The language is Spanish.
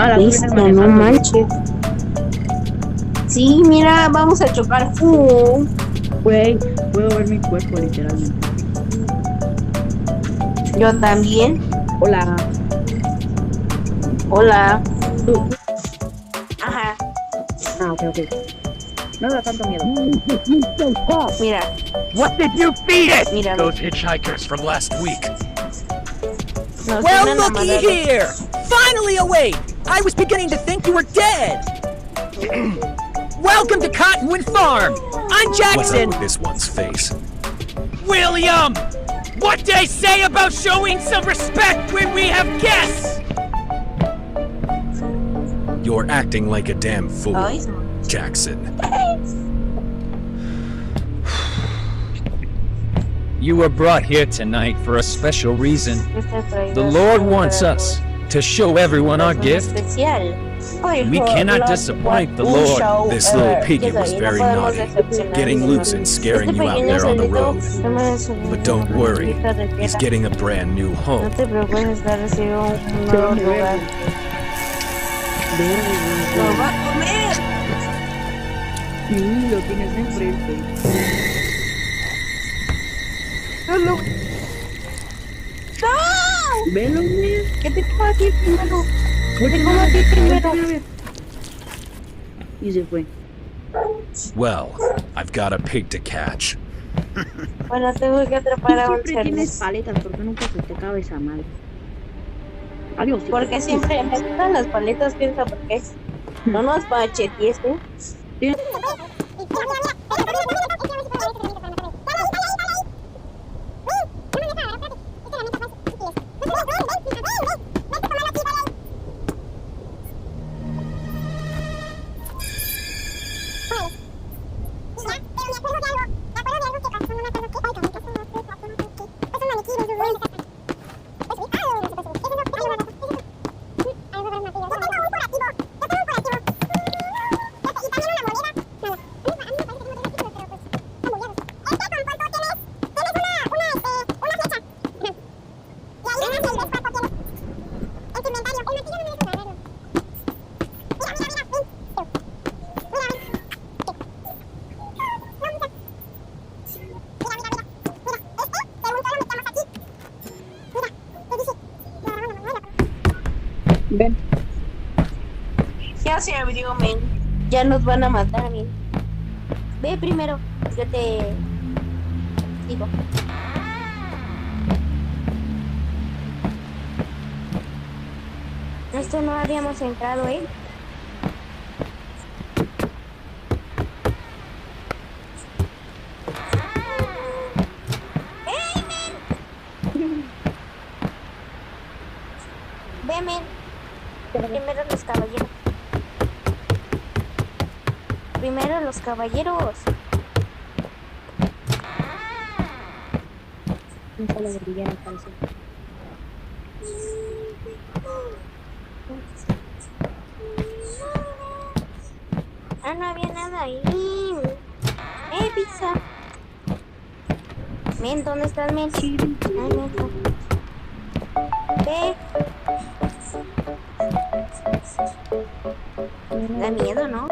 Ah, la tú vienes Listo, no manejando, güey. manches. Sí, mira, vamos a chocar. Güey, puedo ver mi cuerpo literalmente. Yo también. Hola. Hola. Tú. Ajá, Ah, ok, ok. No da tanto miedo. mira, What did you feed it? mira. Those hitchhikers from last week. Nos Well, tienen looky amarrados. here! Finally awake! I was beginning to think you were dead! Welcome to Cottonwood Farm! I'm What's up Jackson! with this one's face? William! What they say about showing some respect when we have guests? You're acting like a damn fool, Ay, Jackson. You were brought here tonight for a special reason. este traidor The Lord es wants un us to show everyone our corazón gift. especial. We cannot disappoint the Lord. This little piggy was very naughty, getting loose and scaring you out there on the road. But don't worry, he's getting a brand new No home. te preocupes, está recibiendo un nuevo lugar. ¡Lo va a comer! Sí, lo tienes enfrente. ¡No! Velo, güey. ¿Qué te como a ti primero? Vuelta te como a ti primero? a ver. Y se fue. Well, I've got a pig to catch. Bueno, tengo que atrapar a un Siempre tienes cerdo. paletas, ¿por qué nunca se te acaba esa madre? Adiós. Porque siempre me gustan las paletas, piensa, porque no nos macheties, ¿eh? Sí. Ven. Ya se abrió, men. Ya nos van a matar, men. Ve primero, yo te digo. Esto no habíamos entrado, ¿eh? ¡Ey, men! Ve, men. Primero los caballeros. Primero los caballeros. No sale de brillar al parecer. Ah, no había nada ahí. Pizza. Men, ¿dónde estás, men? Ay, men. Ve. Da miedo, ¿no?